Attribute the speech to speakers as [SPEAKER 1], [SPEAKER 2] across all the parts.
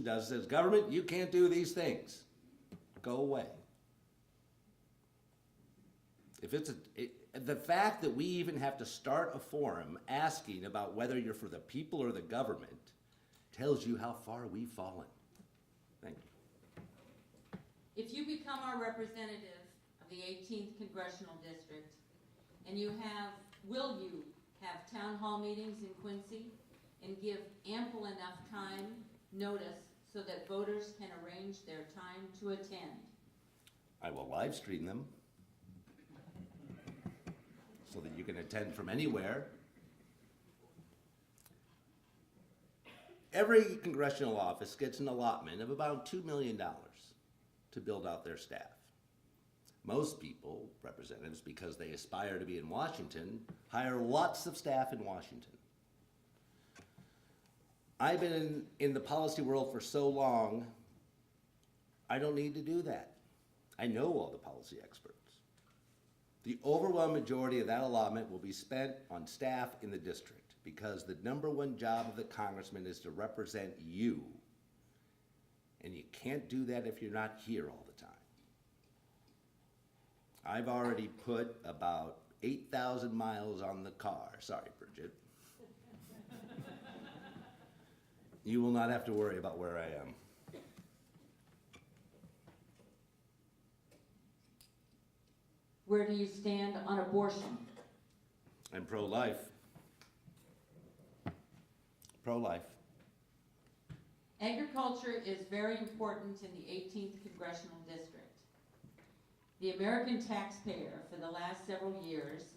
[SPEAKER 1] does says, government, you can't do these things. Go away. If it's the fact that we even have to start a forum asking about whether you're for the people or the government tells you how far we've fallen. Thank you.
[SPEAKER 2] If you become our representative of the 18th Congressional District, and will you have town hall meetings in Quincy and give ample enough time notice so that voters can arrange their time to attend?
[SPEAKER 1] I will live stream them so that you can attend from anywhere. Every congressional office gets an allotment of about $2 million to build out their staff. Most people, representatives, because they aspire to be in Washington, hire lots of staff in Washington. I've been in the policy world for so long, I don't need to do that. I know all the policy experts. The overwhelming majority of that allotment will be spent on staff in the district because the #1 job of the congressman is to represent you. And you can't do that if you're not here all the time. I've already put about 8,000 miles on the car. Sorry, Bridget. You will not have to worry about where I am.
[SPEAKER 2] Where do you stand on abortion?
[SPEAKER 1] I'm pro-life. Pro-life.
[SPEAKER 2] Agriculture is very important in the 18th Congressional District. The American taxpayer for the last several years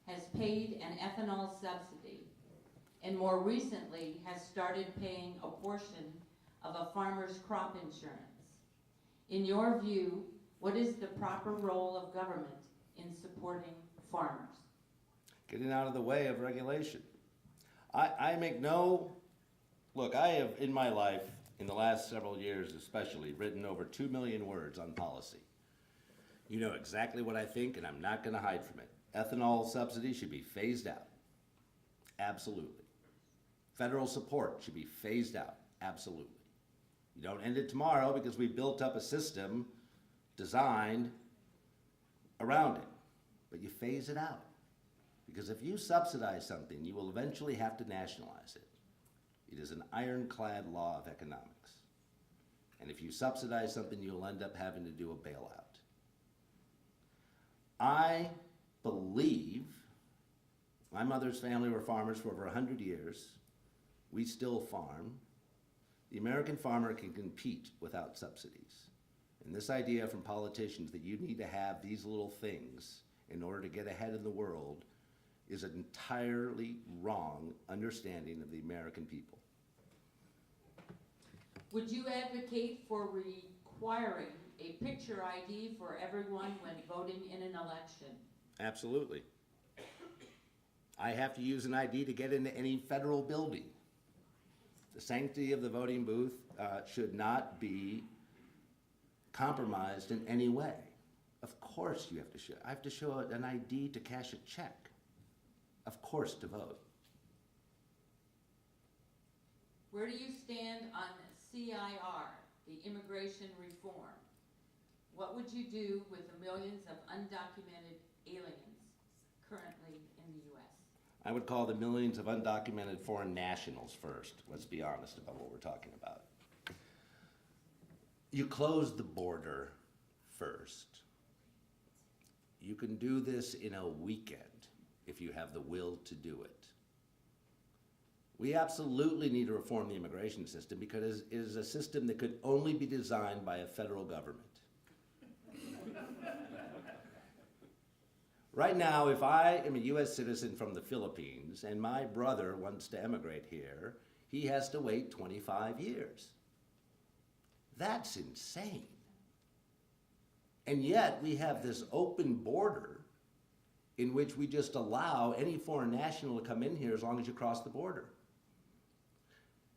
[SPEAKER 2] has paid an ethanol subsidy and more recently has started paying a portion of a farmer's crop insurance. In your view, what is the proper role of government in supporting farmers?
[SPEAKER 1] Getting out of the way of regulation. I make no, look, I have in my life, in the last several years especially, written over 2 million words on policy. You know exactly what I think, and I'm not going to hide from it. Ethanol subsidy should be phased out. Absolutely. Federal support should be phased out. Absolutely. You don't end it tomorrow because we built up a system designed around it, but you phase it out. Because if you subsidize something, you will eventually have to nationalize it. It is an ironclad law of economics. And if you subsidize something, you'll end up having to do a bailout. I believe, my mother's family were farmers for over 100 years. We still farm. The American farmer can compete without subsidies. And this idea from politicians that you need to have these little things in order to get ahead in the world is an entirely wrong understanding of the American people.
[SPEAKER 2] Would you advocate for requiring a picture ID for everyone when voting in an election?
[SPEAKER 1] Absolutely. I have to use an ID to get into any federal building. The sanctity of the voting booth should not be compromised in any way. Of course you have to show, I have to show an ID to cash a check. Of course to vote.
[SPEAKER 2] Where do you stand on CIR, the immigration reform? What would you do with the millions of undocumented aliens currently in the U.S.?
[SPEAKER 1] I would call the millions of undocumented foreign nationals first. Let's be honest about what we're talking about. You close the border first. You can do this in a weekend if you have the will to do it. We absolutely need to reform the immigration system because it is a system that could only be designed by a federal government. Right now, if I am a U.S. citizen from the Philippines and my brother wants to emigrate here, he has to wait 25 years. That's insane. And yet we have this open border in which we just allow any foreign national to come in here as long as you cross the border.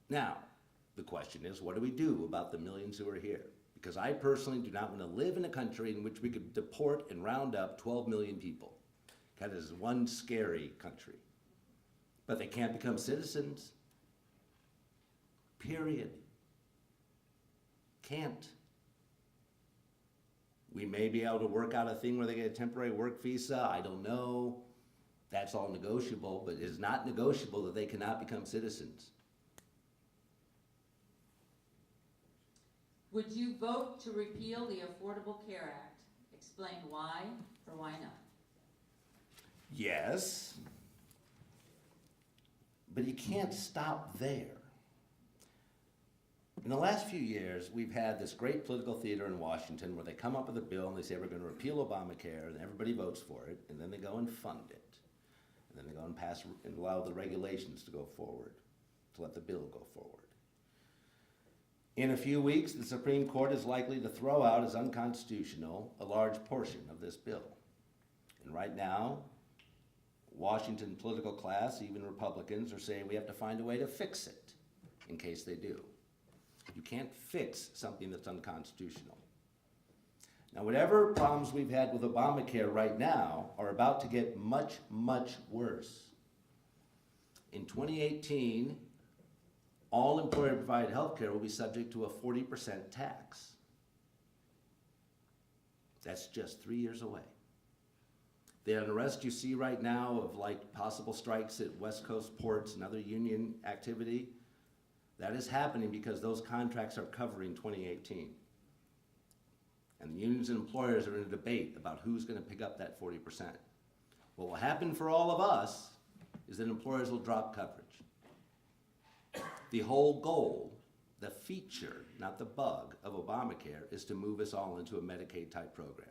[SPEAKER 1] Now, the question is, what do we do about the millions who are here? Because I personally do not want to live in a country in which we could deport and round up 12 million people. That is one scary country. But they can't become citizens. Period. Can't. We may be able to work out a thing where they get a temporary work visa. I don't know. That's all negotiable, but it is not negotiable that they cannot become citizens.
[SPEAKER 2] Would you vote to repeal the Affordable Care Act? Explain why or why not.
[SPEAKER 1] Yes, but you can't stop there. In the last few years, we've had this great political theater in Washington where they come up with a bill and they say we're going to repeal Obamacare, and everybody votes for it, and then they go and fund it. And then they go and pass and allow the regulations to go forward, to let the bill go forward. In a few weeks, the Supreme Court is likely to throw out as unconstitutional a large portion of this bill. And right now, Washington political class, even Republicans, are saying we have to find a way to fix it in case they do. You can't fix something that's unconstitutional. Now, whatever problems we've had with Obamacare right now are about to get much, much worse. In 2018, all employer-provided health care will be subject to a 40% tax. That's just 3 years away. The unrest you see right now of like possible strikes at West Coast ports and other union activity, that is happening because those contracts are covering 2018. And the unions and employers are in a debate about who's going to pick up that 40%. What will happen for all of us is that employers will drop coverage. The whole goal, the feature, not the bug, of Obamacare is to move us all into a Medicaid-type program.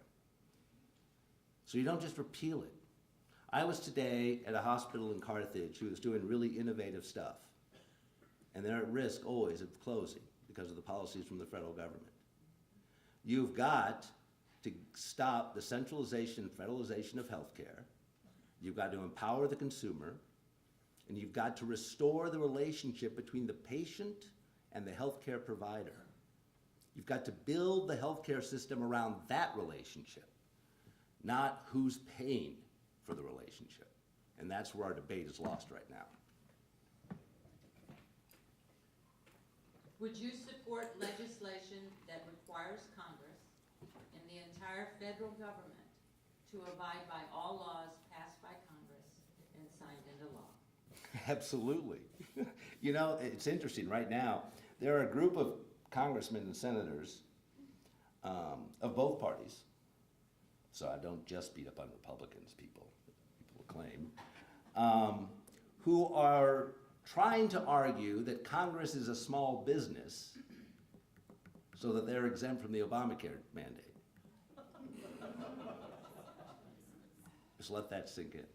[SPEAKER 1] So you don't just repeal it. I was today at a hospital in Carthage who was doing really innovative stuff. And they're at risk always of closing because of the policies from the federal government. You've got to stop the centralization and federalization of healthcare. You've got to empower the consumer. And you've got to restore the relationship between the patient and the healthcare provider. You've got to build the healthcare system around that relationship, not who's paying for the relationship. And that's where our debate is lost right now.
[SPEAKER 2] Would you support legislation that requires Congress and the entire federal government to abide by all laws passed by Congress and signed into law?
[SPEAKER 1] Absolutely. You know, it's interesting right now. There are a group of congressmen and senators of both parties. So I don't just beat up on Republicans, people claim, who are trying to argue that Congress is a small business so that they're exempt from the Obamacare mandate. Just let that sink in.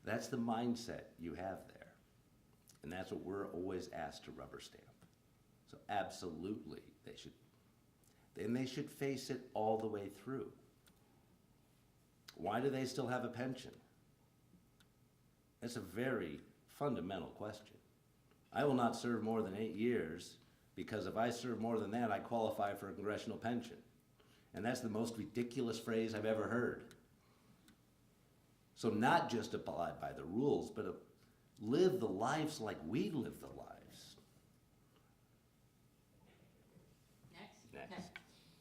[SPEAKER 1] That's the mindset you have there. And that's what we're always asked to rubber stamp. So absolutely, they should. And they should face it all the way through. Why do they still have a pension? It's a very fundamental question. I will not serve more than 8 years because if I serve more than that, I qualify for a congressional pension. And that's the most ridiculous phrase I've ever heard. So not just abide by the rules, but live the lives like we live the lives.
[SPEAKER 2] Next. Okay.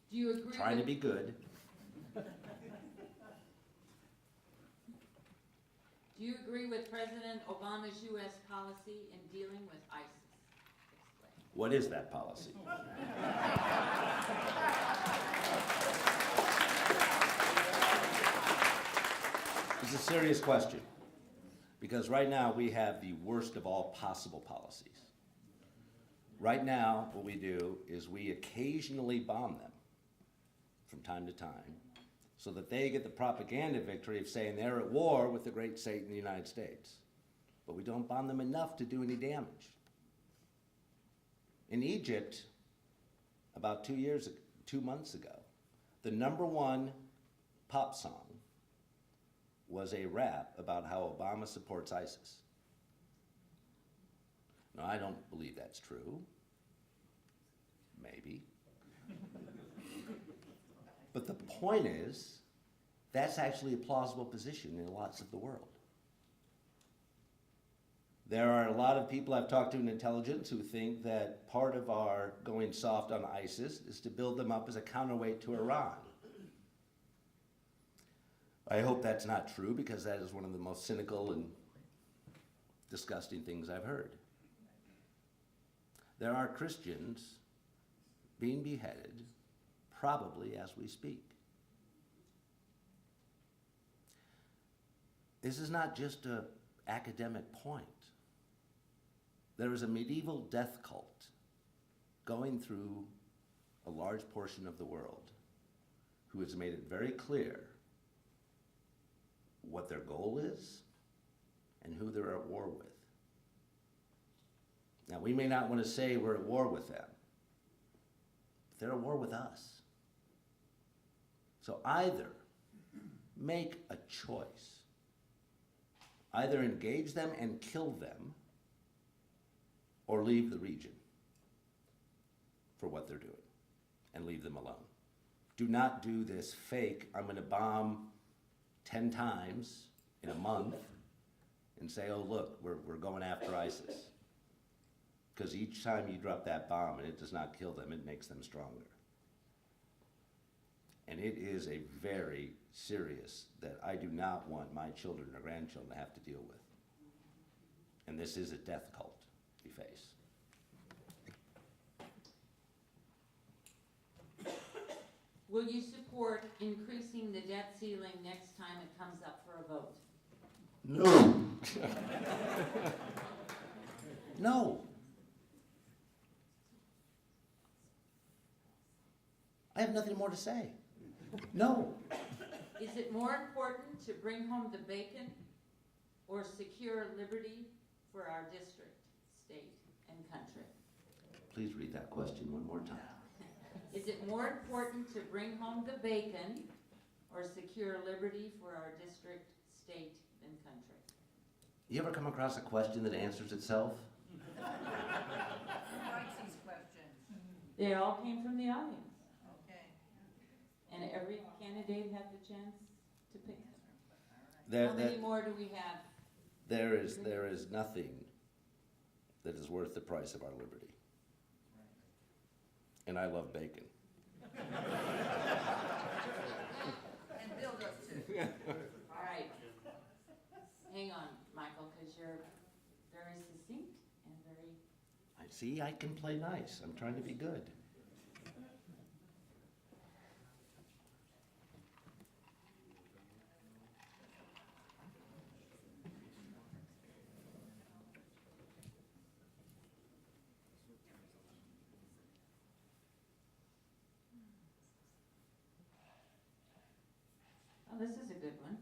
[SPEAKER 2] Do you agree
[SPEAKER 1] Trying to
[SPEAKER 2] with,
[SPEAKER 1] be good.
[SPEAKER 2] Do you agree with President Obama's U.S. policy in dealing with ISIS? Explain.
[SPEAKER 1] What is that policy? It's a serious question, because right now we have the worst of all possible policies. Right now, what we do is we occasionally bomb them from time to time so that they get the propaganda victory of saying they're at war with the great Satan, the United States. But we don't bomb them enough to do any damage. In Egypt, about 2 months ago, the #1 pop song was a rap about how Obama supports ISIS. Now, I don't believe that's true. Maybe. But the point is, that's actually a plausible position in lots of the world. There are a lot of people I've talked to in intelligence who think that part of our going soft on ISIS is to build them up as a counterweight to Iran. I hope that's not true, because that is one of the most cynical and disgusting things I've heard. There are Christians being beheaded, probably as we speak. This is not just an academic point. There is a medieval death cult going through a large portion of the world who has made it very clear what their goal is and who they're at war with. Now, we may not want to say we're at war with them, but they're at war with us. So either make a choice. Either engage them and kill them, or leave the region for what they're doing and leave them alone. Do not do this fake, I'm gonna bomb 10 times in a month and say, oh look, we're going after ISIS. Because each time you drop that bomb and it does not kill them, it makes them stronger. And it is a very serious that I do not want my children or grandchildren to have to deal with. And this is a death cult we face.
[SPEAKER 2] Will you support increasing the debt ceiling next time it comes up for a vote?
[SPEAKER 1] No. No. I have nothing more to say. No.
[SPEAKER 2] Is it more important to bring home the bacon or secure liberty for our district, state, and country?
[SPEAKER 1] Please read that question one more time.
[SPEAKER 2] Is it more important to bring home the bacon or secure liberty for our district, state, and country?
[SPEAKER 1] You ever come across a question that answers itself?
[SPEAKER 3] Who writes these questions?
[SPEAKER 2] They all came from the audience,
[SPEAKER 3] Okay.
[SPEAKER 2] and every candidate had the chance to pick them.
[SPEAKER 1] There,
[SPEAKER 2] How many more do we have?
[SPEAKER 1] there is nothing that is worth the price of our liberty. And I love bacon.
[SPEAKER 3] And Bill does too.
[SPEAKER 2] All right. Hang on, Michael, because you're very succinct and very...
[SPEAKER 1] I see, I can play nice. I'm trying to be good.
[SPEAKER 2] Oh, this is a good one.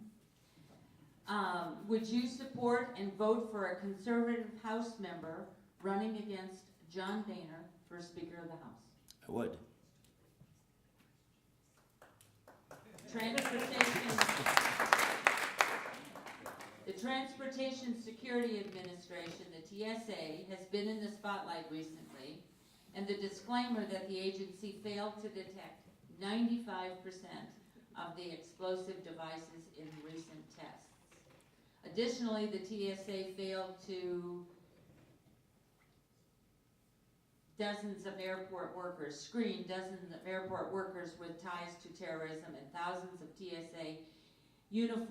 [SPEAKER 2] Would you support and vote for a conservative House member running against John Boehner for Speaker of the House?
[SPEAKER 1] I would.
[SPEAKER 2] The Transportation Security Administration, the TSA, has been in the spotlight recently, and the disclaimer that the agency failed to detect 95% of the explosive devices in recent tests. Additionally, the TSA failed to screen dozens of airport workers with ties to terrorism, and thousands of TSA uniformed